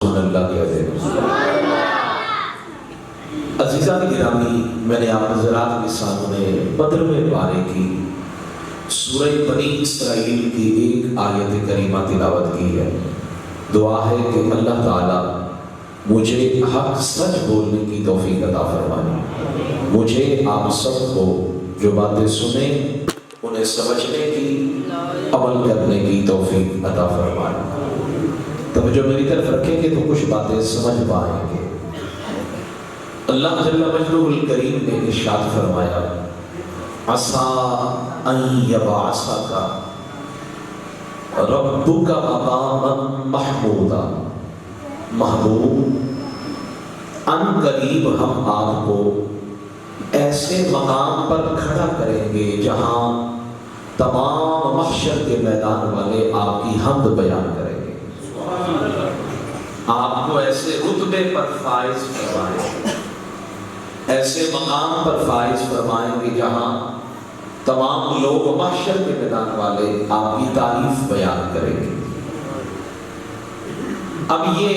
اللہ کیا دے۔ عزیزان گرامی، میں نے آپ حضرات کے سامنے بدر میں پارے کی سورہ بنی اسرائیل کی ایک آیت کریمہ تلاوت کی ہے۔ دعا ہے کہ اللہ تعالیٰ مجھے حق سچ بولنے کی توفیق عطا فرمائے، مجھے آپ سب کو جو باتیں سنیں انہیں سمجھنے کی، عمل کرنے کی توفیق عطا فرمائے۔ توجہ میری طرف رکھیں گے تو کچھ باتیں سمجھ پائیں گے۔ اللہ جل مجدہ الکریم نے ارشاد فرمایا، عَسَىٰ أَن يَبْعَثَكَ رَبُّكَ مَقَامًا مَحْمُودًا۔ محبوب، ان قریب ہم آپ کو ایسے مقام پر کھڑا کریں گے جہاں تمام محشر کے میدان والے آپ کی حمد بیان کریں گے، آپ کو ایسے رتبے پر فائز فرمائیں گے، ایسے مقام پر فائز فرمائیں گے جہاں تمام لوگ محشر کے میدان والے آپ کی تعریف بیان کریں گے۔ اب یہ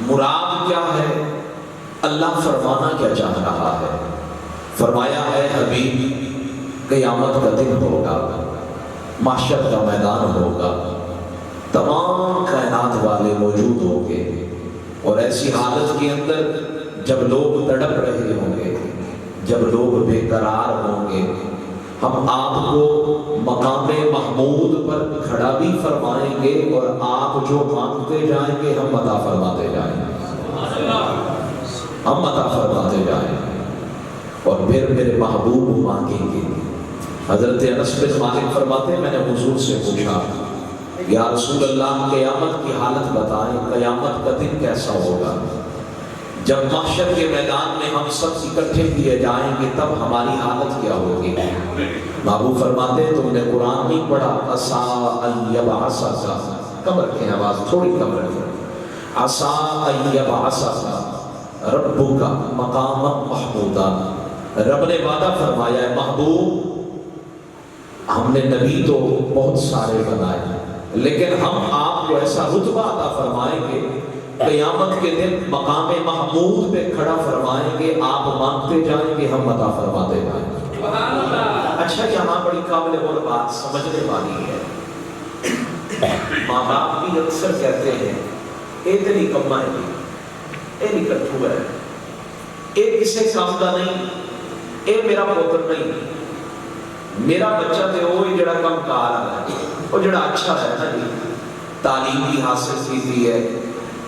مراد کیا ہے؟ اللہ فرمانا کیا چاہ رہا ہے؟ فرمایا ہے حبیب، قیامت کا دن ہوگا، محشر کا میدان ہوگا، تمام کائنات والے موجود ہوں گے، اور ایسی حالت کے اندر جب لوگ تڑپ رہے ہوں گے، جب لوگ بے قرار ہوں گے، ہم آپ کو مقام محمود پر کھڑا بھی فرمائیں گے، اور آپ جو مانگتے جائیں گے ہم عطا فرماتے جائیں گے، ہم عطا فرماتے جائیں گے، اور پھر میرے محبوب مانگیں گے۔ حضرت انس بن مالک فرماتے ہیں، میں نے حضور سے پوچھا، یا رسول اللہ قیامت کی حالت بتائیں، قیامت کا دن کیسا ہوگا؟ جب محشر کے میدان میں ہم سب اکٹھے کیے جائیں گے تب ہماری حالت کیا ہوگی؟ محبوب فرماتے ہیں، تم نے قرآن نہیں پڑھا؟ عَسَىٰ أَن يَبْعَثَكَ، کم رکھیں آواز تھوڑی کم رکھیں، عَسَىٰ أَن يَبْعَثَكَ رَبُّكَ مَقَامًا مَحْمُودًا۔ رب نے وعدہ فرمایا ہے، محبوب ہم نے نبی تو بہت سارے بنائے، لیکن ہم آپ کو ایسا رتبہ عطا فرمائیں گے، قیامت کے دن مقام محمود پہ کھڑا فرمائیں گے، آپ مانگتے جائیں گے ہم عطا فرماتے جائیں گے۔ اچھا، یہاں بڑی قابل غور بات سمجھنے والی ہے۔ ماں باپ بھی اکثر کہتے ہیں، اے تیری کماں ہے، اے نکٹھو ہے، اے کسے کام کا نہیں، اے میرا پوتر نہیں، میرا بچہ تے وہی جڑا کم کار ہے، وہ جڑا اچھا ہے نا جی، تعلیم بھی حاصل کی ہے،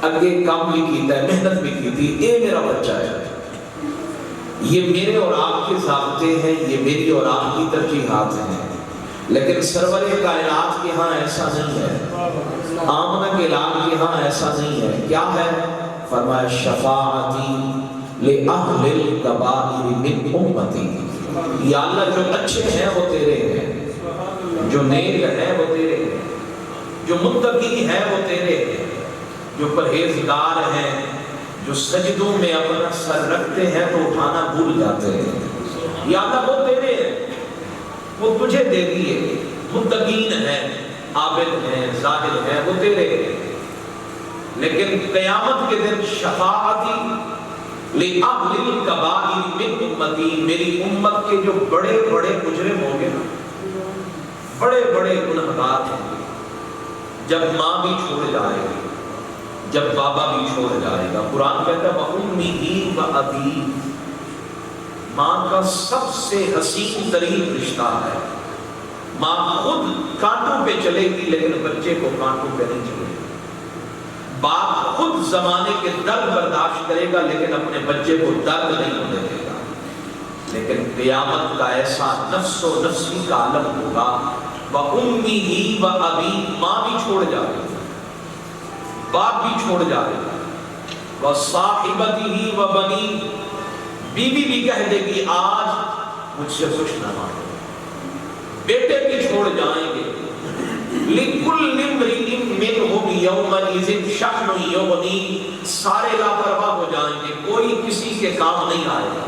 اگے کام بھی کیتا ہے، محنت بھی کی تھی، اے میرا بچہ ہے۔ یہ میرے اور آپ کے ضابطے ہیں، یہ میری اور آپ کی ترجیحات ہیں، لیکن سرور کائنات کے ہاں ایسا نہیں ہے، آمنہ کے لال کے ہاں ایسا نہیں ہے۔ کیا ہے؟ فرمایا، شفاعتی لِأَهْلِ الْكَبَائِرِ مِنْ أُمَّتِي، یا اللہ جو اچھے ہیں وہ تیرے ہیں، جو نیک ہیں وہ تیرے ہیں، جو متقی ہیں وہ تیرے ہیں، جو پرہیزگار ہیں، جو سجدوں میں اپنا سر رکھتے ہیں تو اٹھانا بھول جاتے ہیں، یا اللہ وہ تیرے ہیں، وہ تجھے دے دیے، متقین ہیں، عابد ہیں، زاہد ہیں، وہ تیرے ہیں۔ لیکن قیامت کے دن شفاعتی لِأَهْلِ الْكَبَائِرِ مِنْ أُمَّتِي، میری امت کے جو بڑے بڑے مجرم ہوں گے، بڑے بڑے گنہگار ہوں گے، جب ماں بھی چھوڑ جائے گی، جب بابا بھی چھوڑ جائے گا، قرآن کہتا ہے وَأُمِّهِ وَأَبِيهِ، ماں کا سب سے حسین ترین رشتہ ہے۔ ماں خود کانٹوں پہ چلے گی لیکن بچے کو کانٹوں پہ نہیں چلے گی، باپ خود زمانے کے درد برداشت کرے گا لیکن اپنے بچے کو درد نہیں ہونے دے گا۔ لیکن قیامت کا ایسا نفس و نفسی کا عالم ہوگا، وَأُمِّهِ وَأَبِيهِ، ماں بھی چھوڑ جائے گی، باپ بھی چھوڑ جائے گا، وَصَاحِبَتِهِ وَبَنِيهِ، بیوی بھی کہہ دے گی آج مجھ سے کچھ نہ مانگو، بیٹے بھی چھوڑ جائیں گے، لِكُلِّ امْرِئٍ مِّنْهُمْ يَوْمَئِذٍ شَأْنٌ يُغْنِيهِ، سارے لاپرواہ ہو جائیں گے، کوئی کسی کے کام نہیں آئے گا۔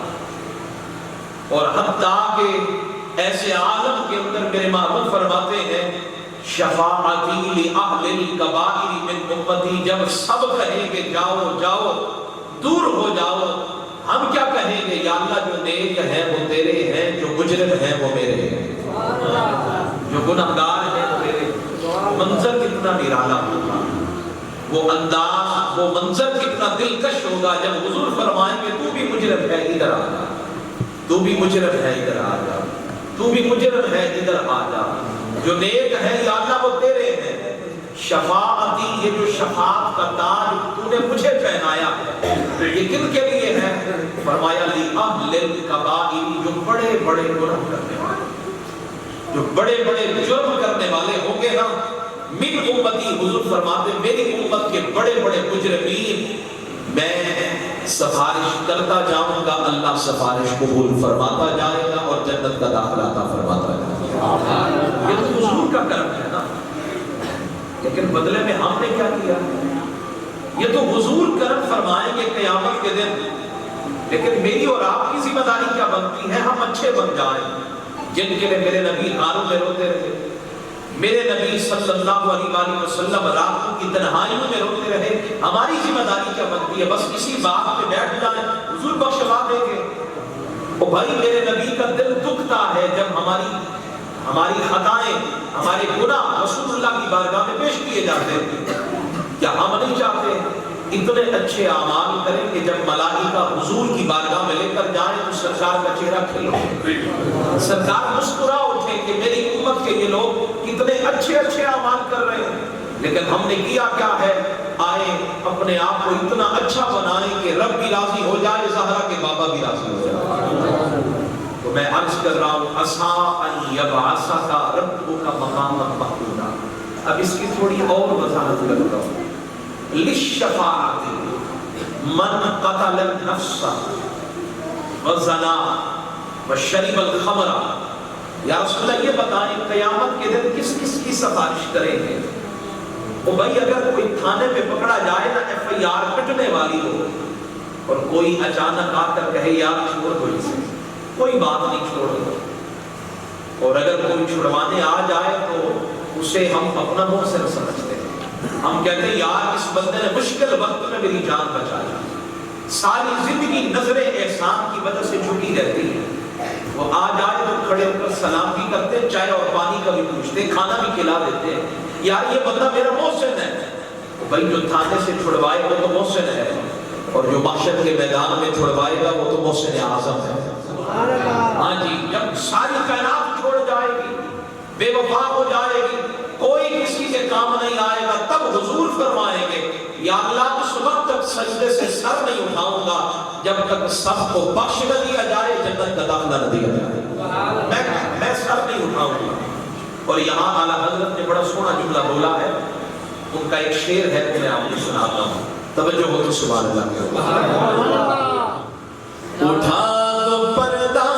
اور حتیٰ کہ ایسے عالم کے اندر میرے محبوب فرماتے ہیں شفاعتی لأہل الکبائر من امتی، جب سب کہیں گے جاؤ جاؤ دور ہو جاؤ، ہم کیا کہیں گے؟ یا اللہ جو نیک ہیں وہ تیرے ہیں، جو مجرم ہیں وہ میرے ہیں، جو گنہگار ہیں وہ میرے ہیں۔ منظر کتنا نرالا ہوگا، وہ انداز، وہ منظر کتنا دلکش ہوگا جب حضور فرمائیں گے تو بھی مجرم ہے ادھر آ جا، تو بھی مجرم ہے ادھر آ جا، تو بھی مجرم ہے ادھر آ جا، جو نیک ہے یا اللہ وہ تیرے ہیں۔ شفاعتی، یہ جو شفاعت کا تاج تو نے مجھے پہنایا ہے، یہ کن کے لیے ہے؟ فرمایا لِأَهْلِ الْكَبَائِرِ، جو بڑے بڑے گناہ کرنے والے، جو بڑے بڑے جرم کرنے والے ہوں گے نا، من امتی، حضور فرماتے میری امت کے بڑے بڑے مجرمین، میں سفارش کرتا جاؤں گا، اللہ سفارش قبول فرماتا جائے گا اور جنت کا داخلہ عطا فرماتا جائے گا۔ یہ تو حضور کا کرم ہے نا، لیکن بدلے میں ہم نے کیا کیا؟ یہ تو حضور کرم فرمائیں گے قیامت کے دن، لیکن میری اور آپ کی ذمہ داری کیا بنتی ہے؟ ہم اچھے بن جائیں، جن کے لیے میرے نبی غاروں میں روتے رہے، میرے نبی صلی اللہ علیہ وآلہ وسلم راتوں کی تنہائیوں میں روتے رہے، ہماری ذمہ داری کیا بنتی ہے؟ بس اسی بات پہ بیٹھ جائیں، حضور بخشوا دیں گے۔ او بھائی، میرے نبی کا دل دکھتا ہے جب ہماری خطائیں، ہمارے گناہ رسول اللہ کی بارگاہ میں پیش کیے جاتے ہیں۔ کیا ہم نہیں چاہتے اتنے اچھے اعمال کریں کہ جب ملائکہ حضور کی بارگاہ میں لے کر جائیں تو سرکار کا چہرہ کھل اٹھے، سرکار مسکرا اٹھے کہ میری امت کے یہ لوگ کتنے اچھے اچھے اعمال کر رہے ہیں؟ لیکن ہم نے کیا کیا ہے؟ آئے اپنے آپ کو اتنا اچھا بنائیں کہ رب بھی راضی ہو جائے، زہرا کے بابا بھی راضی ہو جائے۔ تو میں عرض کر رہا ہوں عسیٰ ان یبعثک ربک مقاما محمودا۔ اب اس کی تھوڑی اور وضاحت کرتا ہوں۔ للشفاعۃ من قتل النفس وزنا وشرب الخمر۔ یا رسول اللہ یہ بتائیں قیامت کے دن کس کس کی سفارش کریں گے؟ او بھائی، اگر کوئی تھانے پہ پکڑا جائے نا FIR کٹنے والی ہو اور کوئی اچانک آ کر کہے یار چھوڑ دو اسے، کوئی بات نہیں چھوڑ دو، اور اگر کوئی چھڑوانے آ جائے تو اسے ہم اپنا محسن سمجھتے ہیں، ہم کہتے ہیں یار اس بندے نے مشکل وقت میں میری جان بچایا، ساری زندگی نظر احسان کی وجہ سے جھکی رہتی ہے، وہ آ جائے تو کھڑے ہو کر سلام بھی کرتے، چائے اور پانی کا بھی پوچھتے، کھانا بھی کھلا دیتے ہیں، یار یہ بندہ میرا محسن ہے۔ بھائی جو تھانے سے چھڑوائے وہ تو محسن ہے، اور جو محشر کے میدان میں چھڑوائے گا وہ تو محسن اعظم ہے۔ ہاں جی، جب ساری کائنات چھوڑ جائے گی، بے وفا ہو جائے گی، کوئی کسی کے کام نہیں آئے گا، تب حضور فرمائیں گے یا اللہ اس وقت تک سجدے سے سر نہیں اٹھاؤں گا جب تک سب کو بخش نہ دیا جائے، جنت کا داخلہ نہ دیا جائے، میں سر نہیں اٹھاؤں گا۔ اور یہاں اعلیٰ حضرت نے بڑا سونا جملہ بولا ہے، ان کا ایک شعر ہے میں آپ کو سناتا ہوں، توجہ ہو تو سبحان اللہ۔ اٹھا دو پردہ،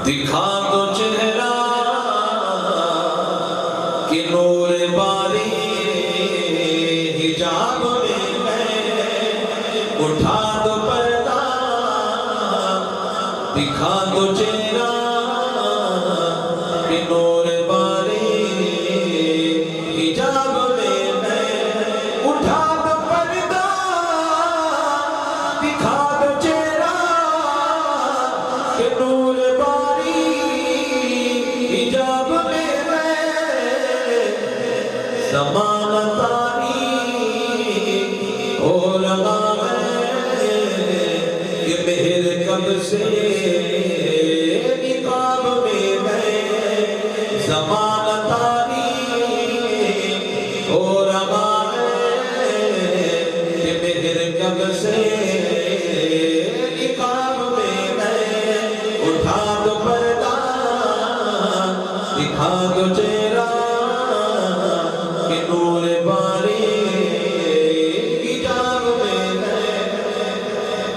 دکھا دو چہرہ، کہ نور باری حجاب میں ہے۔ اٹھا دو پردہ، دکھا دو چہرہ، کہ نور باری حجاب میں ہے۔ اٹھا دو پردہ، دکھا دو چہرہ، کہ نور باری حجاب میں ہے۔ زمانہ تاریک ہو رہا ہے، یہ مہر کب سے نقاب میں ہے۔ زمانہ تاریک ہو رہا ہے، یہ مہر کب سے نقاب میں ہے۔ اٹھا دو پردہ، دکھا دو چہرہ، کہ نور باری حجاب میں ہے۔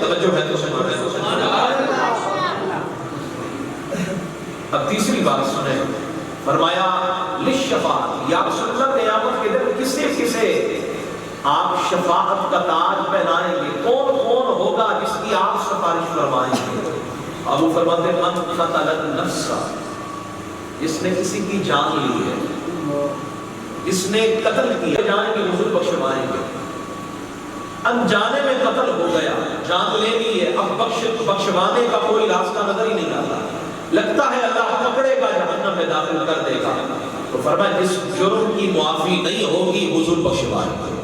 توجہ ہے تو سنو، ہے تو سنو۔ اب تیسری بات سنیں، فرمایا للشفاعت، یا رسول اللہ قیامت کے دن کسے کسے آپ شفاعت کا تاج پہنائیں گے؟ کون کون ہوگا جس کی آپ سفارش فرمائیں گے؟ ابو فرماتے من قتل النفس جس نے کسی کی جان لی ہے، جس نے قتل کیا، جانے کے حضور بخشوائیں گے۔ انجانے میں قتل ہو گیا، جان لے لی ہے، اب بخشوانے کا کوئی راستہ نظر ہی نہیں آتا، لگتا ہے اللہ پکڑے گا، جہنم میں داخل کر دے گا، تو فرمایا جس جرم کی معافی نہیں ہوگی حضور بخشوائیں گے۔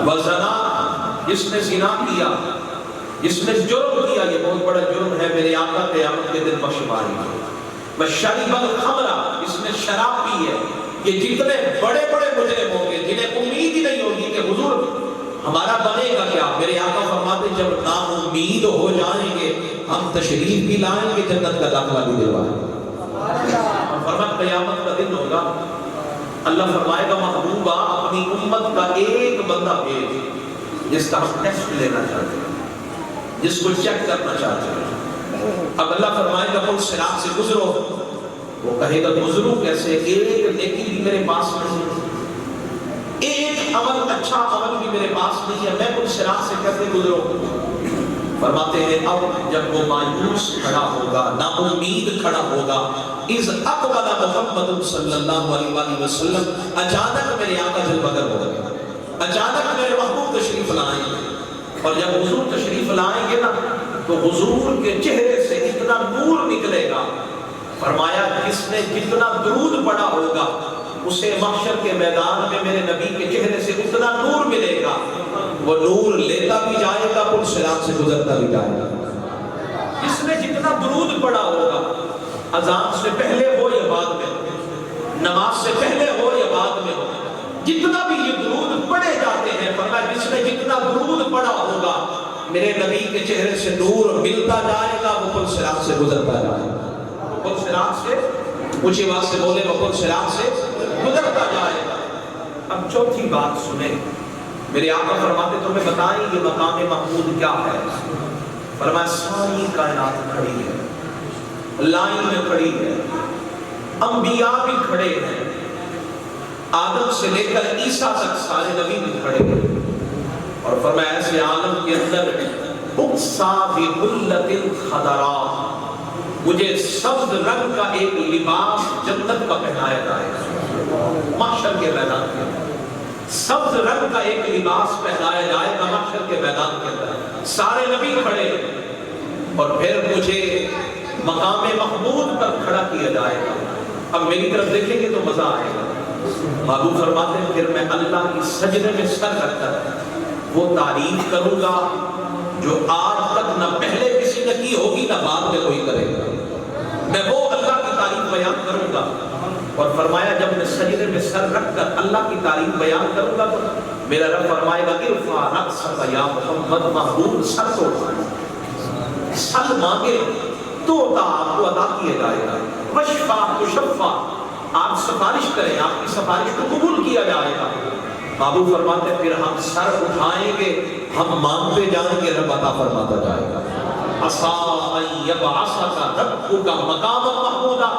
وزنا، جس نے زنا کیا، جس نے جرم کیا، یہ بہت بڑا جرم ہے، میرے آقا قیامت کے دن بخشوائیں گے۔ وشرب الخمر، جس نے شراب پی ہے، یہ جتنے بڑے بڑے مجرم ہوں گے جنہیں امید ہی نہیں ہوگی کہ حضور ہمارا بنے گا کیا، میرے آقا فرماتے جب نا امید ہو جائیں گے ہم تشریف بھی لائیں گے، جنت کا داخلہ بھی دلوائیں گے۔ فرمایا قیامت کا دن ہوگا، اللہ فرمائے گا محبوبہ اپنی امت کا ایک بندہ بھیج جس کا ہم ٹیسٹ لینا چاہتے ہیں، جس کو چیک کرنا چاہتے ہیں۔ اب اللہ فرمائے گا پل صراط سے گزرو، وہ کہے گا گزروں کیسے، ایک نیکی بھی میرے پاس نہیں ہے، ایک عمل اچھا عمل بھی میرے پاس نہیں ہے، میں پل صراط سے کیسے گزروں؟ فرماتے ہیں اب جب وہ مایوس کھڑا ہوگا، نا امید کھڑا ہوگا، اذ اقبل محمد صلی اللہ علیہ وآلہ وسلم، اچانک میرے آقا جلوگر ہو گئے، اچانک میرے محبوب تشریف لائیں گے، اور جب حضور تشریف لائیں گے نا تو حضور کے چہرے سے اتنا نور نکلے گا، فرمایا جس نے جتنا درود پڑھا ہوگا اسے محشر کے میدان میں میرے نبی کے چہرے سے اتنا نور ملے گا، وہ نور لیتا بھی جائے گا، پل صراط سے گزرتا بھی جائے گا۔ جس نے جتنا درود پڑھا ہوگا، اذان سے پہلے ہو یا بعد میں، نماز سے پہلے ہو یا بعد میں ہو، جتنا بھی یہ درود پڑھے جاتے ہیں، فرمایا جس نے جتنا درود پڑھا ہوگا میرے نبی کے چہرے سے نور ملتا جائے گا، وہ پل صراط سے گزرتا جائے گا، پل صراط سے اونچی آواز سے بولے، وہ پل صراط سے گزرتا جائے گا۔ اب چوتھی بات سنیں، میرے آقا فرماتے تمہیں بتائیں یہ مقام محمود کیا ہے؟ فرمایا ساری کائنات کھڑی ہے، لائن میں کھڑی ہے، انبیاء بھی کھڑے ہیں، آدم سے لے کر عیسیٰ تک سارے نبی بھی کھڑے ہیں، اور فرمایا ایسے عالم کے اندر اقصا فی حلۃ خضراء، مجھے سبز رنگ کا ایک لباس جنت کا پہنایا جائے گا، محشر کے میدان کے اندر سبز رنگ کا ایک لباس پہنایا جائے گا، محشر کے میدان کے اندر سارے نبی کھڑے، اور پھر مجھے مقام محمود پر کھڑا کیا جائے گا۔ اب میری طرف دیکھیں گے تو مزہ آئے گا۔ محبوب فرماتے ہیں پھر میں اللہ کی سجدے میں سر رکھ کر وہ تعریف کروں گا جو آج تک نہ پہلے کسی نے کی ہوگی نہ بعد میں کوئی کرے گا، میں وہ اللہ کی تعریف بیان کروں گا۔ اور فرمایا جب میں سجدے میں سر رکھ کر اللہ کی تعریف بیان کروں گا تو میرا رب فرمائے گا ارفع رأسک یا محمد، محبوب سر تو اٹھائیں، سر مانگے تو آپ کو عطا کیا جائے گا، وشفع تشفع، آپ سفارش کریں آپ کی سفارش کو قبول کیا جائے گا۔ بابو فرماتے پھر ہم سر اٹھائیں گے، ہم مانگتے جائیں گے، رب عطا فرماتا جائے گا۔ عَسَىٰ أَن يَبْعَثَكَ رَبُّكَ مَقَامًا مَحْمُودًا،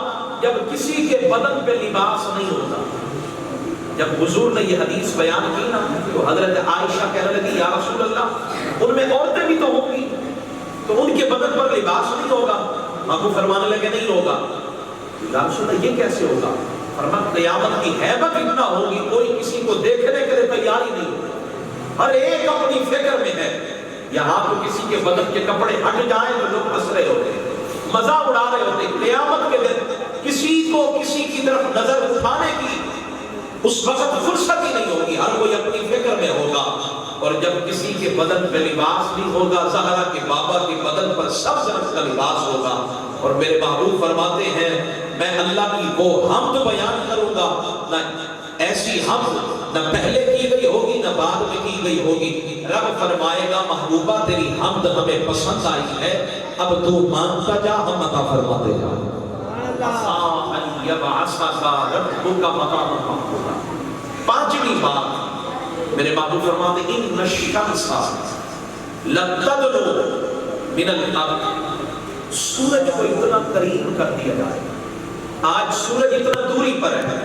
جب کسی کے بدن پہ لباس نہیں ہوتا، جب حضور نے یہ حدیث بیان کی نا تو حضرت عائشہ کہنے لگی یا رسول اللہ ان میں عورتیں بھی تو ہوں گی تو ان کے بدن پر لباس نہیں ہوگا؟ ابو فرمانے لگے نہیں ہوگا۔ یا رسول اللہ یہ کیسے ہوگا؟ فرمایا قیامت کی ہیبت اتنا ہوگی کوئی کسی کو دیکھنے کے لیے تیار ہی نہیں ہوگا، ہر ایک اپنی فکر میں ہے، یہاں تو کسی کے بدن کے کپڑے ہٹ جائیں تو لوگ ہنس رہے ہوتے ہیں، مزہ اڑا رہے ہوتے ہیں۔ قیامت کے دن کسی کو کسی کی طرف نظر اٹھانے کی اس وقت فرصت ہی نہیں ہوگی، ہر کوئی اپنی فکر میں ہوگا، اور جب کسی کے بدن پہ لباس نہیں ہوگا، زہرا کے بابا کے بدن پر سبز رنگ کا لباس ہوگا، اور میرے محبوب فرماتے ہیں میں اللہ کی وہ حمد بیان کروں گا، نہ ایسی حمد نہ پہلے کی گئی ہوگی نہ بعد میں کی گئی ہوگی۔ رب فرمائے گا محبوبہ تیری حمد ہمیں پسند آئی ہے، اب تو مانگتا جا ہم عطا فرماتے جا۔ عَسَىٰ أَن يَبْعَثَكَ رَبُّكَ مَقَامًا مَحْمُودًا۔ پانچویں بات میرے محبوب فرماتے ہیں اِنَّ الشَّمْسَ لَتَدْنُو مِنَ الْأَرْضِ، سورج کو اتنا قریب کر دیا جائے، آج سورج اتنا دوری پر ہے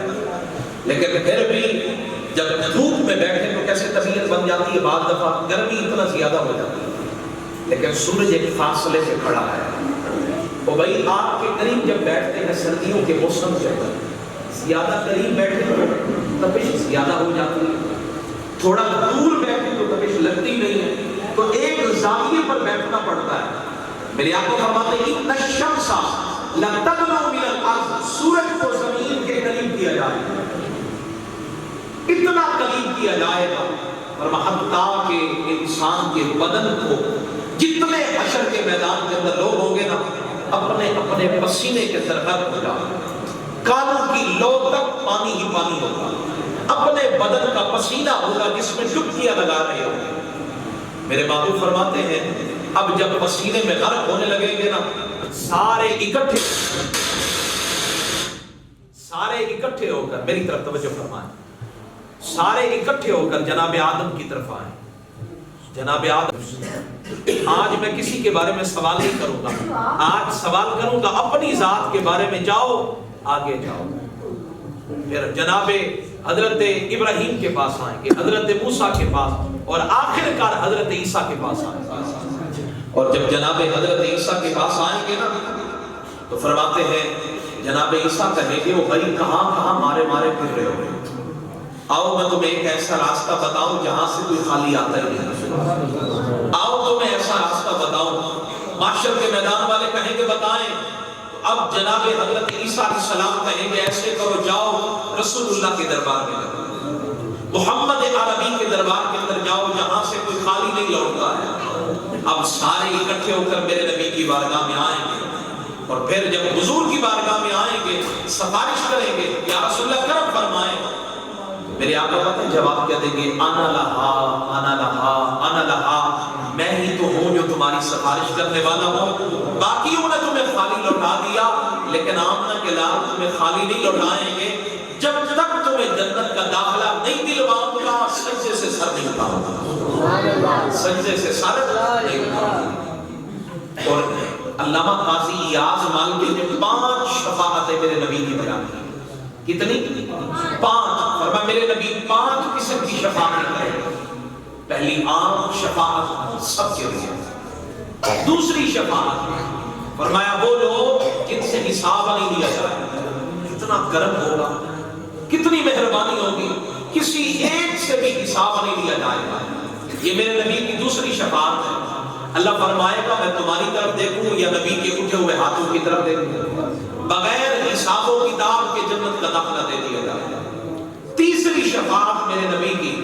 لیکن پھر بھی جب دھوپ میں بیٹھے تو کیسے طبیعت بن جاتی ہے، بعض دفعہ گرمی اتنا زیادہ ہو جاتی ہے، لیکن سورج ایک فاصلے سے کھڑا ہے، اور بھائی آپ کے قریب جب بیٹھتے ہیں سردیوں کے موسم کے اندر زیادہ قریب بیٹھے تو تپش زیادہ ہو جاتی ہے، تھوڑا دور بیٹھے تو تپش لگتی نہیں ہے، تو ایک زاویے پر بیٹھنا پڑتا ہے۔ میرے آقا فرماتے ہیں ان الشمس لتدنو من الارض، سورج کو زمین کے قریب کیا جائے گا، اتنا قریب کیا جائے گا، اور حتیٰ کہ انسان کے بدن کو جتنے حشر کے میدان کے اندر لوگ ہوں گے نا اپنے اپنے پسینے کے درخت ہو جائے، کانوں کی لو تک پانی ہی پانی ہوگا، اپنے بدن کا پسینہ ہوگا جس میں ڈبکیاں لگا رہے ہوں گے۔ میرے محبوب فرماتے ہیں اب جب پسینے میں غرق ہونے لگیں گے نا سارے اکٹھے ہو کر میری طرف توجہ فرمائیں، سارے اکٹھے ہو کر جناب آدم کی طرف آئیں۔ جناب آدم، آج میں کسی کے بارے میں سوال نہیں کروں گا، آج سوال کروں گا اپنی ذات کے بارے میں، جاؤ آگے جاؤ۔ پھر جناب حضرت ابراہیم کے پاس آئیں گے، حضرت موسیٰ کے پاس، اور آخر کار حضرت عیسیٰ کے پاس آئیں گے۔ اور جب جناب حضرت عیسیٰ کے پاس آئیں گے نا تو فرماتے ہیں جناب عیسیٰ کہیں گے وہ بھائی کہاں کہاں مارے مارے پھر رہے ہو، آؤ میں تمہیں ایک ایسا راستہ بتاؤں جہاں سے کوئی خالی آتا ہی نہیں، آؤ تمہیں ایسا راستہ بتاؤں۔ معاشر کے میدان والے کہیں گے بتائیں، اب جناب حضرت عیسیٰ علیہ السلام کہیں گے ایسے کرو، جاؤ رسول اللہ کے دربار میں جاؤ، محمد عربی کے دربار کے اندر جاؤ جہاں سے کوئی خالی نہیں لوٹتا ہے۔ اب سارے اکٹھے ہو کر میرے نبی کی بارگاہ میں آئیں گے، اور پھر جب حضور کی بارگاہ میں آئیں گے سفارش کریں گے یا رسول اللہ کرم فرمائیں، میرے آقا پتہ جواب کیا دیں گے، انا لہا انا لہا انا لہا، میں ہی تو ہوں جو تمہاری سفارش کرنے والا ہوں، باقیوں نے تمہیں خالی لوٹا دیا لیکن آمنہ کے لال تمہیں خالی نہیں لوٹائیں گے، جب تک تمہیں جنت کا داخلہ نہیں دلواؤں گا سجدے سے سر نہیں اٹھاؤں گا، سجدے سے سر نہیں اٹھاؤں گا۔ اور علامہ قاضی ایاز مالکی نے 5 شفاعتیں میرے نبی کی بیان کی، کتنی؟ 5۔ فرمایا میرے نبی 5 قسم کی شفاعت کریں، پہلی عام شفاعت سب کے لیے، دوسری شفاعت فرمایا وہ لوگ جن سے حساب نہیں لیا جائے، کتنا کرم ہوگا، کتنی مہربانی ہوگی، کسی ایک سے بھی حساب نہیں لیا جائے گا، یہ میرے نبی کی دوسری شفاعت ہے۔ اللہ فرمائے گا میں تمہاری طرف دیکھوں یا نبی کے اٹھے ہوئے ہاتھوں کی طرف دیکھوں، بغیر حساب و کتاب کے جنت کا داخلہ دے دیا جائے گا۔ تیسری شفاعت میرے نبی کی،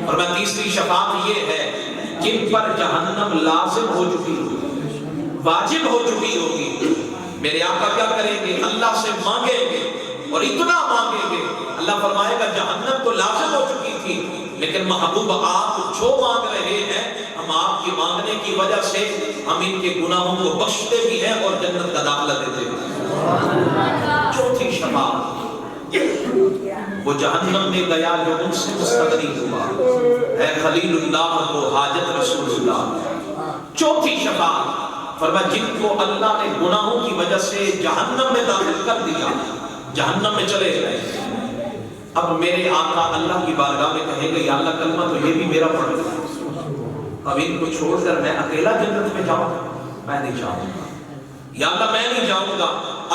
اور میں تیسری شفاعت یہ ہے جن پر جہنم لازم ہو چکی ہوگی، واجب ہو چکی ہوگی، میرے آقا کیا کریں گے، اللہ سے مانگیں گے اور اتنا مانگیں گے، اللہ فرمائے گا جہنم تو لازم ہو چکی تھی لیکن محبوب آپ جو مانگ رہے ہیں ہم آپ کی مانگنے کی وجہ سے ہم ان کے گناہوں کو بخشتے بھی ہیں اور جنت کا داخلہ دیتے ہیں۔ چوتھی شفاعت وہ جہنم میں گیا جو ان سے مستغنی ہوا، اے خلیل اللہ کو حاجت رسول اللہ۔ چوتھی شفاعت فرمایا جن کو اللہ نے گناہوں کی وجہ سے جہنم میں داخل کر دیا، جہنم میں چلے گئے، اب میرے آقا اللہ کی بارگاہ میں کہیں گے یا اللہ کلمہ تو یہ بھی میرا پڑھ گا، اب ان کو چھوڑ کر میں اکیلا جنت میں جاؤں، میں نہیں جاؤں گا یا اللہ میں نہیں جاؤں گا۔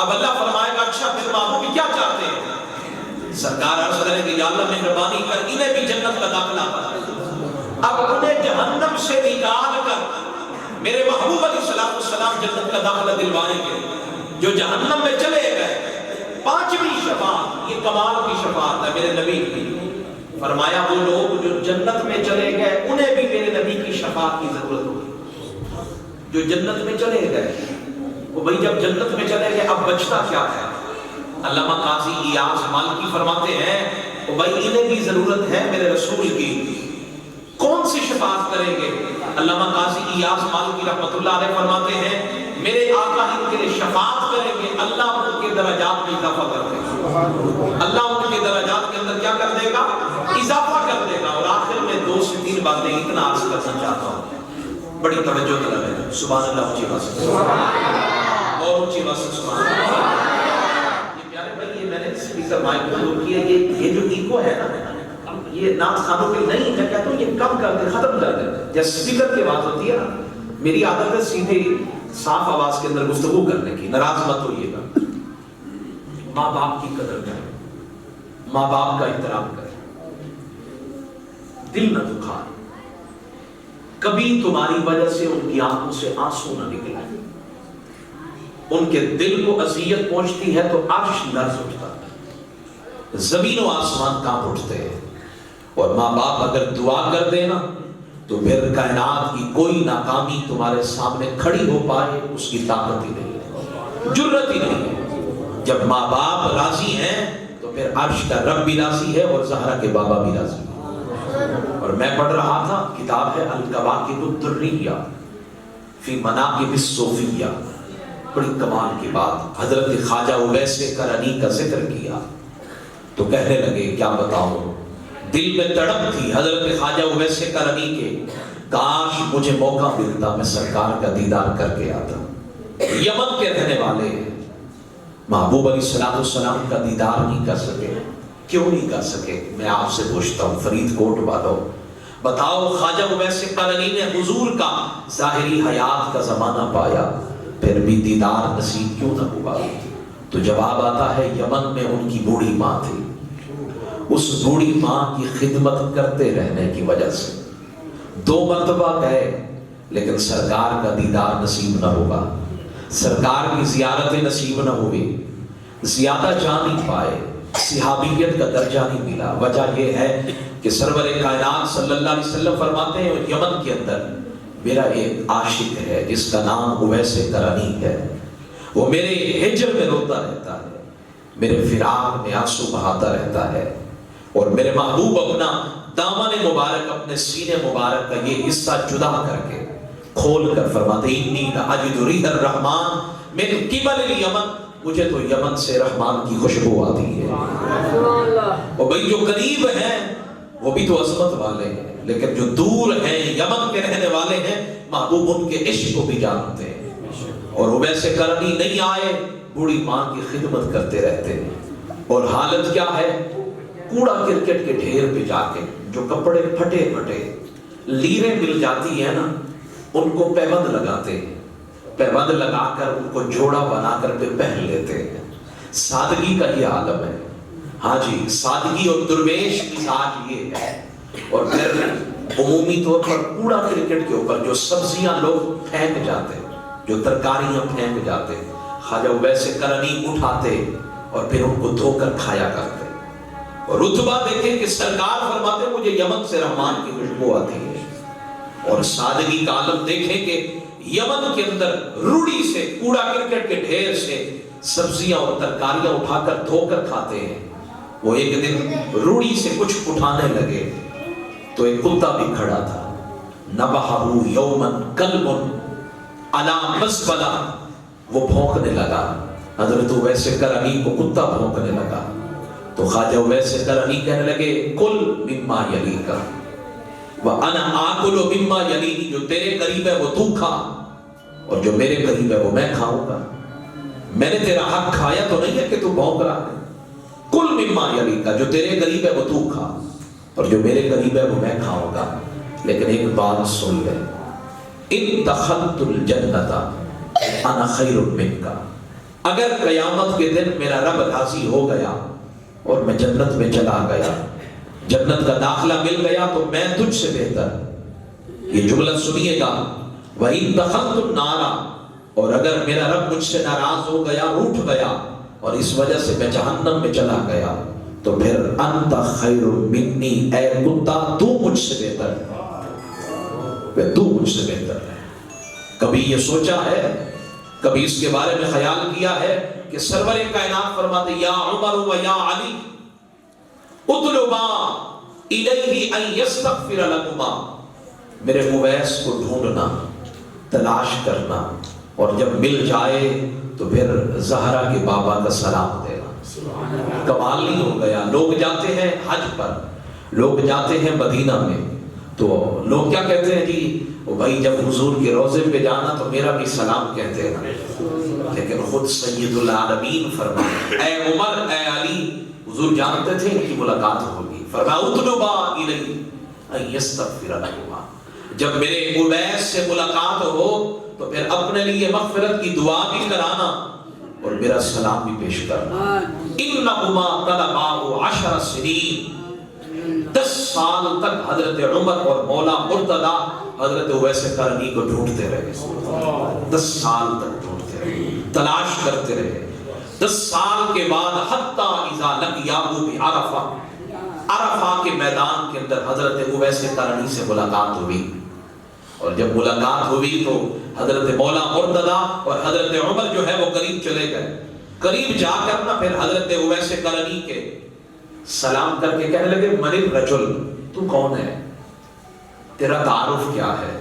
اب اللہ فرمائے گا اچھا پھر محبوب کیا چاہتے ہیں، سرکار عرض کریں گے یا اللہ مہربانی کر انہیں بھی جنت کا داخلہ کر، اب انہیں جہنم سے نکال کر میرے محبوب علیہ السلام جنت کا داخلہ دلوائیں گے جو جہنم میں چلے گئے۔ پانچویں شفاعت یہ کمال کی شفاعت ہے میرے نبی کی، فرمایا وہ لوگ جو جنت میں چلے گئے انہیں بھی میرے نبی کی شفاعت کی ضرورت ہوگی، جو جنت میں چلے گئے وہ بھئی جب جنت میں چلے گئے اب بچتا کیا ہے، علامہ قاضی ایاز مالکی فرماتے ہیں وہ بھئی انہیں بھی ضرورت ہے میرے رسول کی، کون سی شفاعت کریں گے، علامہ قاضی ایاز مالکی رحمۃ اللہ علیہ فرماتے ہیں میرے آقا ان کے لیے شفاعت کریں گے، اللہ ان کے درجات میں اضافہ کر دے گا، اللہ ان کے درجات کے اندر کیا کر دے گا، اضافہ کر دے گا۔ اور آخر میں 2 سے 3 باتیں اتنا عرض کرنا چاہتا ہوں، بڑی توجہ طلب ہے، سبحان اللہ، اونچی آواز سے اور اونچی آواز سے سبحان اللہ۔ یہ پیارے بھائی یہ میں نے اسپیکر مائک کو دور کیا، یہ جو ایکو ہے نا یہ نعت خانوں پہ نہیں، میں کہتا ہوں یہ کم کر دے، ختم کر دے، جیسے اسپیکر کی آواز ہوتی ہے نا، میری عادت ہے سیدھے صاف آواز کے اندر گفتگو کرنے کی، ناراض مت ہوئیے گا۔ ماں باپ کی قدر کریں، ماں باپ کا احترام کریں، دل نہ دکھائیں، کبھی تمہاری وجہ سے ان کی آنکھوں سے آنسو نہ نکلے۔ ان کے دل کو اذیت پہنچتی ہے تو عرش لرز اٹھتا ہے، زمین و آسمان کانپ اٹھتے ہیں۔ اور ماں باپ اگر دعا کر دینا تو پھر کائنات کی کوئی ناکامی تمہارے سامنے کھڑی ہو پائے اس کی طاقت ہی نہیں ہے، جرت ہی نہیں ہے۔ جب ماں باپ راضی ہیں تو پھر عرش کا رب بھی راضی ہے اور زہرا کے بابا بھی راضی ہے۔ اور میں پڑھ رہا تھا، کتاب ہے الکواکب الدریہ فی مناقب الصوفیہ، بڑی کمال کی بات، حضرت خواجہ اویس کرنی کا ذکر کیا تو کہنے لگے کیا بتاؤں، دل میں تڑپ تھی حضرت خواجہ اویس کرنی کے، کاش مجھے موقع ملتا میں سرکار کا دیدار کر کے آتا۔ یمن کے رہنے والے محبوب علیہ السلام کا دیدار نہیں کر سکے، کیوں نہیں کر سکے؟ میں آپ سے پوچھتا ہوں فرید کوٹ والوں، بتاؤ خواجہ اویس کرنی نے حضور کا ظاہری حیات کا زمانہ پایا پھر بھی دیدار نصیب کیوں نہ ہوا؟ تو جواب آتا ہے یمن میں ان کی بوڑھی ماں تھی، اس بوڑھی ماں کی خدمت کرتے رہنے کی وجہ سے 2 مرتبہ گئے لیکن سرکار کا دیدار نصیب نہ ہوا، سرکار کی زیارت نصیب نہ ہوئی، زیادہ جان نہیں پائے، صحابیت کا درجہ نہیں ملا۔ وجہ یہ ہے کہ سرور کائنات صلی اللہ علیہ وسلم فرماتے ہیں یمن کے اندر میرا ایک عاشق ہے جس کا نام اویس کرنی ہے، وہ میرے ہجر میں روتا رہتا ہے، میرے فراق میں آنسو بہاتا رہتا ہے، اور میرے محبوب اپنا دامن مبارک اپنے سینے مبارک کا یہ حصہ جدا کر کے کھول کر فرماتے ہیں انی لاجد ریح الرحمن من قبل الیمن، مجھے تو یمن سے رحمان کی خوشبو آتی ہے۔ اور بھئی جو قریب ہیں وہ بھی تو عظمت والے ہیں، لیکن جو دور ہیں یمن کے رہنے والے ہیں محبوب ان کے عشق کو بھی جانتے ہیں۔ اور اویس کرنی نہیں آئے، بوڑھی ماں کی خدمت کرتے رہتے ہیں، اور حالت کیا ہے؟ کوڑا کرکٹ کے ڈھیر پہ جا کے جو کپڑے پھٹے پھٹے لیریں مل جاتی ہیں نا ان کو پیبند لگاتے ہیں، پیبند لگا کر ان کو جوڑا بنا کر پھر پہن لیتے ہیں۔ سادگی کا یہ عالم ہے، ہاں جی، سادگی اور درویش مزاج یہ ہے۔ اور پھر عمومی طور پر کوڑا کرکٹ کے اوپر جو سبزیاں لوگ پھینک جاتے ہیں، جو ترکاریاں پھینک جاتے ہیں، خواجہ اویس کرنی اٹھاتے اور پھر ان کو دھو کر کھایا کرتے۔ اور رتبہ دیکھیں کہ سرکار فرماتے مجھے یمن سے رحمان کی خوشبو آتی ہے، اور سادگی کا عالم دیکھیں کہ یمن کے اندر روڑی سے کوڑا کرکٹ کے ڈھیر سے سبزیاں اور ترکاریاں اٹھا کر دھو کر کھاتے ہیں۔ وہ ایک دن روڑی سے کچھ اٹھانے لگے تو ایک کتا بھی کھڑا تھا، نبحہ یومن کلب علی مزبلہ، وہ بھونکنے لگا، حضرت اویس کرنی کو کتا بھونکنے لگا تو خواجہ اویس کرنی کہنے لگے کل مما یلیک وانا آکل مما یلینی، جو تیرے قریب ہے وہ تو کھا اور جو میرے قریب ہے وہ میں کھاؤں گا، میں نے تیرا حق کھایا تو نہیں ہے کہ تو بھونک رہا ہے، کل مما یلیک، جو تیرے قریب ہے وہ تو کھا اور جو میرے قریب ہے وہ میں کھاؤں گا، لیکن ایک بات سن لے، ان دخلت الجنت انا خیر منک، اگر قیامت کے دن میرا رب راضی ہو گیا اور میں جنت میں چلا گیا، جنت کا داخلہ مل گیا تو میں تجھ سے بہتر۔ یہ جملہ سنیے گا، وَإِن دَخَلْتُ النَّارَ، اور اگر میرا رب مجھ سے ناراض ہو گیا، روٹھ گیا اور اس وجہ سے میں جہنم میں چلا گیا تو پھر انت خیر منی، اے کتا تو مجھ سے بہتر ہے، تو مجھ سے بہتر ہے۔ کبھی یہ سوچا ہے، کبھی اس کے بارے میں خیال کیا ہے کہ سرور کائنات فرماتے یا عمر و یا علی اطلبا الیہ ان یستغفر لکما، میرے اویس کو ڈھونڈنا، تلاش کرنا، اور جب مل جائے تو پھر زہرا کے بابا کا سلام دینا۔ کمال نہیں ہو گیا؟ لوگ جاتے ہیں حج پر، لوگ جاتے ہیں مدینہ میں تو لوگ کیا کہتے ہیں جی بھائی جب حضور کے روضے پہ جانا تو میرا بھی سلام کہتے ہیں، لیکن خود سید العالمین فرمائے اے عمر اے علی، حضور جانتے تھے ان کی ملاقات ہوگی، فرمایا اطلبا الیہ ان یستغفر لکما، جب میرے اویس سے ملاقات ہو تو پھر اپنے لیے مغفرت کی دعا بھی کرانا اور میرا سلام بھی پیش کرنا. انہما طلبا 10 سنین، 10 سال تک حضرت عمر اور مولا مرتضی حضرت اویس قرنی کو ڈھونڈتے رہے. 10 سال تک ڈھونڈتے رہے، تلاش کرتے رہے. 10 سال کے بعد حتی اذا لقیاہ بعرفہ، عرفہ کے میدان کے اندر حضرت اویس قرنی سے ملاقات ہوئی. اور جب ملاقات ہوئی تو حضرت مولا مرتضی اور حضرت عمر جو ہے وہ قریب چلے گئے. قریب جا کر نہ پھر حضرت اویس قرنی کے سلام کر کے کہنے لگے من الرجل، تو کون ہے، تیرا تعارف کیا ہے،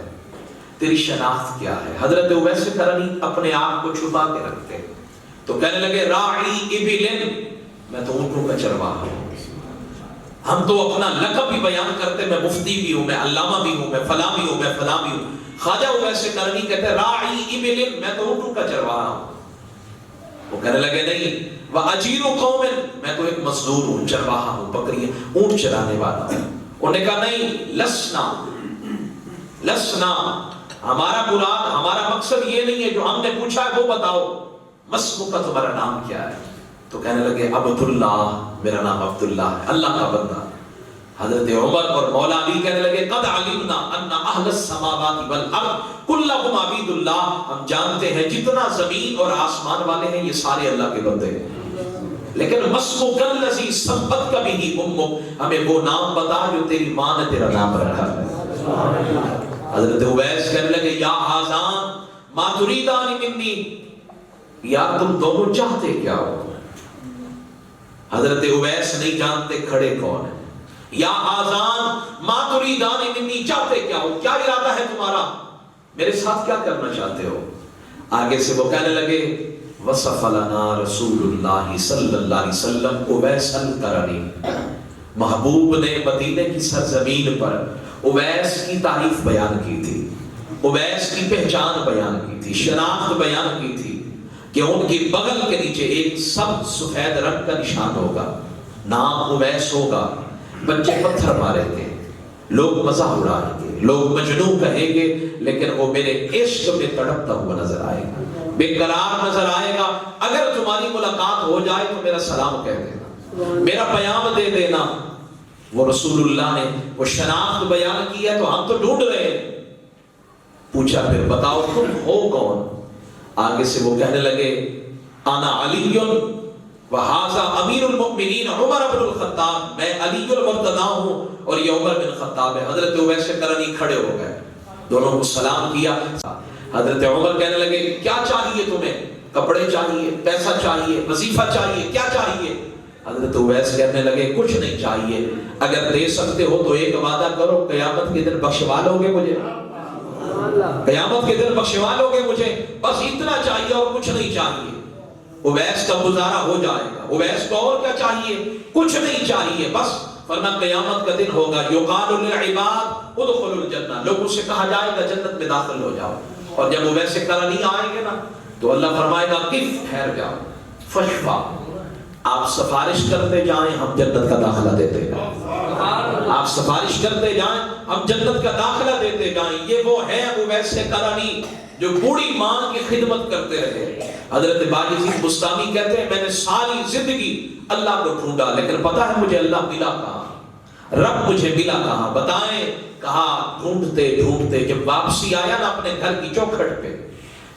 تیری شناخت کیا ہے. حضرت اویس قرنی اپنے آپ کو چھپا کے رکھتے تو کہنے لگے راعی ابل، میں تو اونٹوں کا چرواہا ہوں. ہم تو اپنا لقب بھی بیان کرتے، میں مفتی بھی ہوں، میں علامہ بھی ہوں، میں فلاں بھی ہوں، میں فلاں بھی ہوں. خواجہ اویس قرنی کہتے ہیں راعی ابل، میں تو اونٹوں کا چرواہا ہوں. وہ کہنے لگے نہیں، وَأَجِيرُ قَوْمٍ، میں تو ایک مزدور ہوں، چرواہا ہوں، بکریاں اونٹ چرانے والا ہوں. انہوں نے کہا نہیں، لسنا، ہمارا مراد، ہمارا مقصد یہ نہیں ہے جو ہم نے پوچھا ہے وہ بتاؤ، مسمک کا تمہارا نام کیا ہے. تو کہنے لگے عبداللہ، میرا نام عبداللہ ہے، اللہ کا بندہ. حضرت عمر اور مولا علی کہنے لگے قد علمنا ان اہل السماوات والارض کلهم عبید اللہ، ہم جانتے ہیں جتنا زمین اور آسمان والے ہیں یہ سارے اللہ کے بندے ہیں. لیکن مسمک الذی سبت به امک، ہمیں وہ نام بتا جو تیری ماں نے تیرا نام رکھا ہے. حضرت اویس کہنے لگے یا آذان ما تریدان منی، یا تم دونوں چاہتے کیا ہو. حضرت اویس نہیں جانتے کھڑے کون ہیں. یا آذان ما تریدان منی، چاہتے کیا ہو، کیا ارادہ ہے تمہارا، میرے ساتھ کیا کرنا چاہتے ہو. آگے سے وہ کہنے لگے وصف لنا رسول اللہ صلی اللہ علیہ وسلم اویس القرنی، محبوب نے مدینے کی سرزمین پر اویس کی تعریف بیان کی تھی، اویس کی پہچان بیان کی تھی، شناخت بیان کی تھی کہ ان کی بغل کے نیچے ایک سب سفید رنگ کا نشان ہوگا، نام اویس ہوگا. بچے پتھر ماریں گے، لوگ مزاح اڑائیں گے، لوگ مجنون کہیں گے، لیکن وہ میرے عشق میں تڑپتا ہوا نظر آئے گا، بے قرار نظر آئے گا. اگر تمہاری ملاقات ہو جائے تو میرا سلام کہہ دینا، میرا پیام دے دینا. وہ رسول اللہ نے وہ شناخت بیان کی ہے تو ہم تو ڈھونڈ رہے ہیں. پوچھا پھر بتاؤ تم ہو کون. آگے سے وہ کہنے لگے انا علی وہذا امیر المؤمنین عمر بن الخطاب، میں علی المرتضی ہوں اور یہ عمر بن خطاب ہے. حضرت اویس قرنی کھڑے ہو گئے، دونوں کو سلام کیا. حضرت عمر کہنے لگے کیا چاہیے تمہیں، کپڑے چاہیے، پیسہ چاہیے، وظیفہ چاہیے، کیا چاہیے. حضرت اویس کہنے لگے کچھ نہیں چاہیے، اگر دے سکتے ہو تو ایک وعدہ کرو، قیامت کے دن بخشوا لو گے مجھے، قیامت کے دن بخشوا لو گے مجھے، بس اتنا چاہیے اور کچھ نہیں چاہیے. اویس کا گزارا ہو جائے گا. اویس کو اور کیا چاہیے، کچھ نہیں چاہیے بس. فرمایا قیامت کا دن ہوگا یقال للعباد ادخلوا الجنہ، لوگوں سے کہا جائے گا جنت میں داخل ہو جاؤ. اور جب اویس قرنی آئیں گے نا تو اللہ فرمائے گا قف، ٹھہر جاؤ، فشفا، آپ سفارش کرتے جائیں ہم جنت کا داخلہ دیتے جائیں، آپ سفارش کرتے جائیں ہم جنت کا داخلہ دیتے جائیں. یہ وہ ہے اویس قرنی جو بوڑھی ماں کی خدمت کرتے رہے. حضرت باجزید بستامی کہتے ہیں میں نے ساری زندگی اللہ کو ڈھونڈا، لیکن پتہ ہے مجھے اللہ ملا کہاں، رب مجھے ملا کہاں، بتائیں. کہا ڈھونڈتے ڈھونڈتے جب واپسی آیا نا اپنے گھر کی چوکھٹ پہ،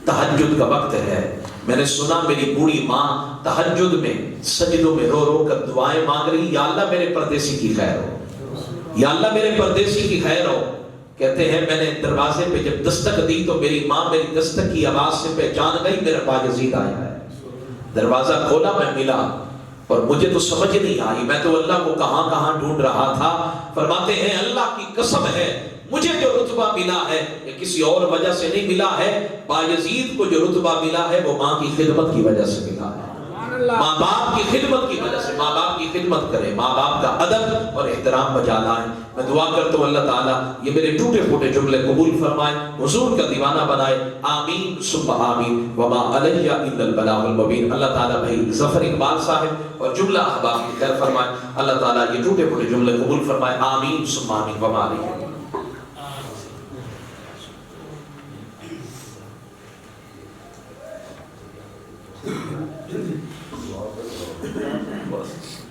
تہجد کا وقت ہے، میں نے سنا میری بوڑھی ماں تہجد میں سجدوں میں رو رو کر دعائیں مانگ رہی، یا اللہ میرے پردیسی کی خیر ہو، یا اللہ میرے پردیسی کی خیر ہو. کہتے ہیں میں نے دروازے پہ جب دستک دی تو میری ماں میری دستک کی آواز سے پہچان گئی میرا باجزید آیا ہے. دروازہ کھولا، میں ملا اور مجھے تو سمجھ نہیں آئی، میں تو اللہ کو کہاں کہاں ڈھونڈ رہا تھا. فرماتے ہیں اللہ کی قسم ہے مجھے جو رتبہ ملا ہے یہ کسی اور وجہ سے نہیں ملا ہے، باجزید کو جو رتبہ ملا ہے وہ ماں کی خدمت کی وجہ سے ملا ہے. ماں باپ کی خدمت کی وجہ سے، ماں باپ کی خدمت کریں، ماں باپ کا ادب اور احترام بجا لائیں. میں دعا کرتا ہوں اللہ تعالیٰ یہ میرے ٹوٹے پھوٹے جملے قبول فرمائے، حضور کا دیوانہ بنائے. آمین ثم آمین. وما علیہ الا البلاغ المبین. اللہ تعالیٰ بھائی ظفر اقبال صاحب اور جملہ احباب کی خیر فرمائے. اللہ تعالیٰ یہ ٹوٹے پھوٹے جملے قبول فرمائے. آمین ثم آمین. وما علیہ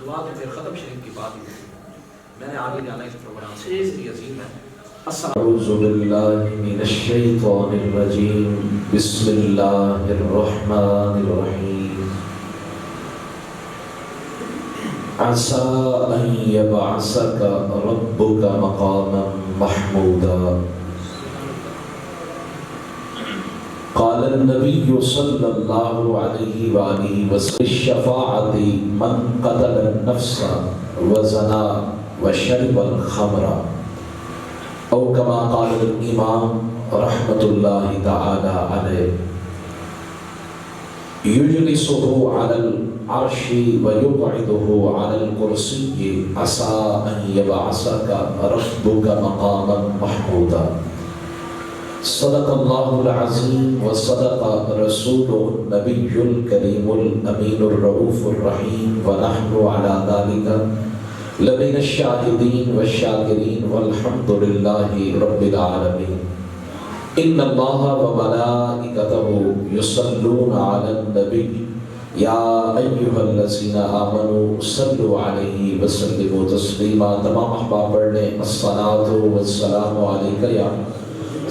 دعا تو پھر ختم شریف کی بات ہی میں نے آگے جانا اس پروگرام سے اس لیے عظیم ہے. اعوذ باللہ من الشیطان الرجیم بسم اللہ الرحمن الرحیم عسى أن يبعثك ربك مقاما محمودا. قال النبي صلى الله عليه وآله وسلم الشفاعة من قتل النفس وزنا وشرب الخمر أو كما قال الإمام رحمة الله تعالى عليه يجلسه على العرش ويقعده على الكرسي عسى أن يبعثك ربك مقاما محمودا. صدق الله العظيم وصدق رسوله النبي الكريم الأمين الرؤوف الرحيم ونحن على ذلك لمن الشاهدين والشاكرين والحمد لله رب العالمين. إن الله وملائكته يصلون على النبي يا أيها الذين آمنوا صلوا عليه وسلموا تسليما. تمام احباب پڑھ لیں الصلاة والسلام عليك يا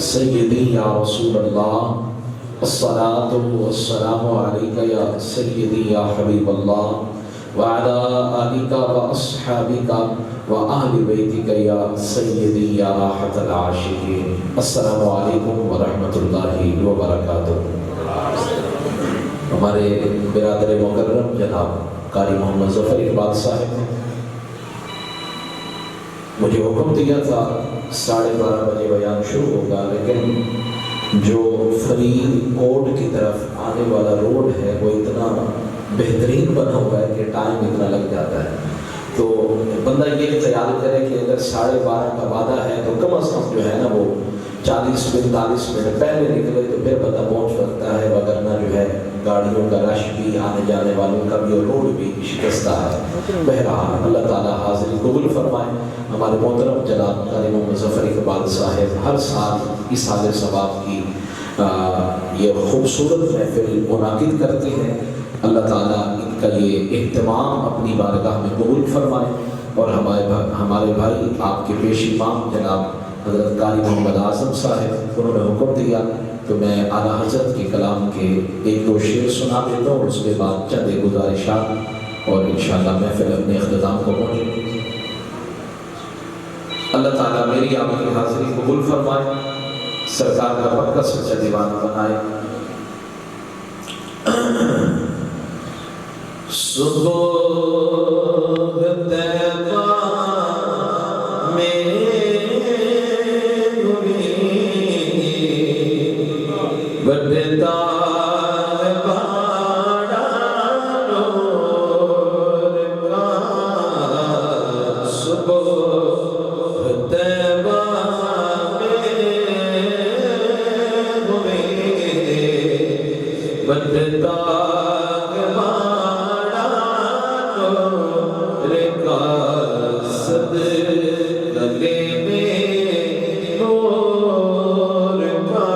سیدی یا رسول اللہ، الصلاة والسلام علیکہ یا سیدی یا حبیب اللہ، وعلی آلکہ واصحابکہ وآل بیتکہ یا سیدی یا راحت العاشقین. السلام علیکم ورحمۃ اللہ وبرکاتہ. ہمارے برادر مکرم جناب قاری محمد ظفر اقبال صاحب نے مجھے حکم دیا تھا 12:30 بجے بیان شروع ہوگا، لیکن جو فرید کوٹ کی طرف آنے والا روڈ ہے وہ اتنا بہترین بنا ہوا ہے کہ ٹائم اتنا لگ جاتا ہے. تو بندہ یہ خیال کرے کہ اگر 12:30 کا وعدہ ہے تو کم از کم جو ہے نا وہ 40-45 منٹ پہلے نکلے تو پھر بندہ پہنچ سکتا ہے، وگرنہ جو ہے گاڑیوں کا رش بھی، آنے جانے والوں کا بھی، اور روڈ بھی شکستہ ہے. بہرحال اللہ تعالیٰ حاضری قبول فرمائے. ہمارے محترم جناب قاری محمد ظفر اقبال صاحب ہر سال اس حال ثواب کی یہ خوبصورت محفل منعقد کرتے ہیں. اللہ تعالیٰ ان کا یہ اہتمام اپنی بارگاہ میں قبول فرمائے. اور ہمارے بھائی آپ کے پیش امام جناب حضرت قاری محمد اعظم صاحب، انہوں نے حکم دیا تو میں اعلیٰ حضرت کے کلام کے 1-2 شعر سنا دیتا ہوں، اور اس کے بعد چند گزارشات اور انشاءاللہ محفل اپنے اختتام کو پہنچے. اللہ تعالیٰ میری آپ کی حاضری قبول فرمائے، سرکار کا پکا سچا دیوانہ بنائے. صبح طیبہ میں بڑھتا ہے بڑا نور کا، صبح طیبہ میں بڑھتا ہے بڑا نور کا، صدقے میں نور کا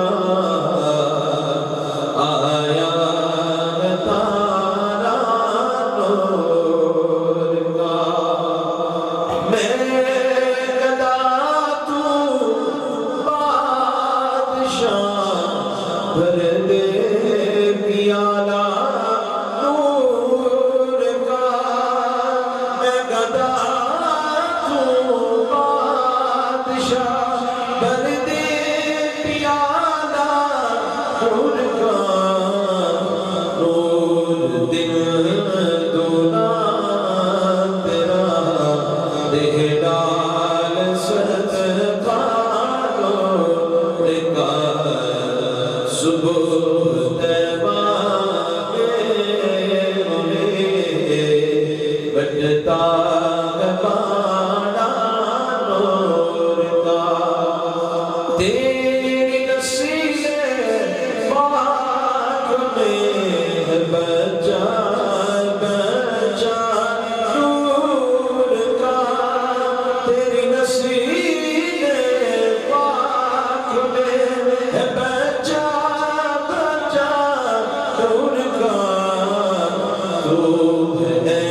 آیا تارا نور کا. میں گدا تو بادشاہ بھر دے پیالہ نور کا. میں گدا تو بادشاہ بھر دے پیالہ نور کا. نور دل دونا تیرا دے ڈال صدقہ نور کا. صبح طیبہ میں بڑھتا ہے بڑا نور کا. تیری نصیب پاک میں بچا بچا نور کا. تیری نصیب پاک میں بچا بچا نور کا. تو ہے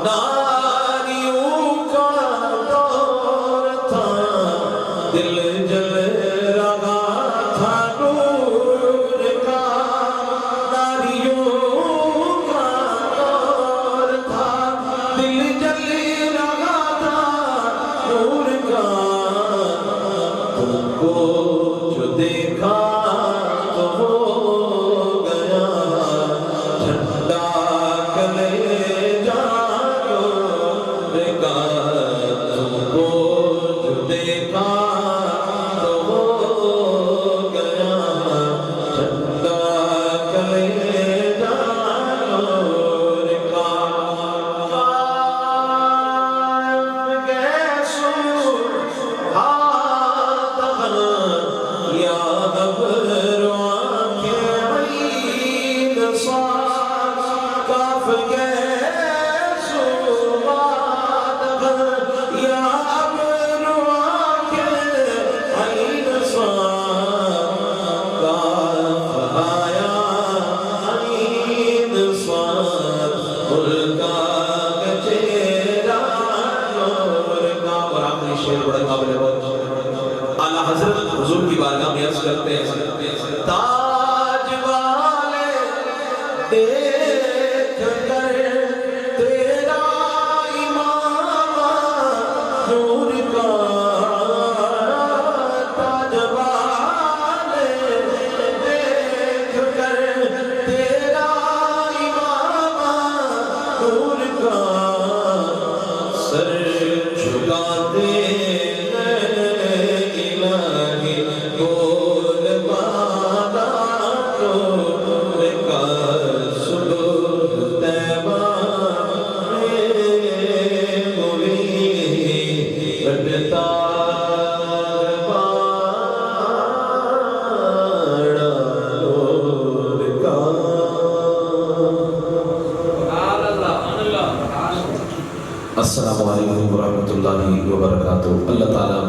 ناریوں کا دور تھا دل جل رہا تھا نور کا ناریوں کا دور تھا دل جل رہا تھا نور کا تم کو جو دیکھا تو ہو گیا جھنڈا کلیجہ نور کا تم کو جو دیکھا تو ہو گیا جھنڈا کلیجہ نور کا اعلیٰ حضرت حضور کی بارگاہ میں عرض کرتے ہیں تاج والے دیکھ کر تیرا امام نور کا تاج والے دیکھ کر تیرا امام نور کا سر جھکاتے السلام علیکم ورحمۃ اللہ وبرکاتہ. اللہ تعالیٰ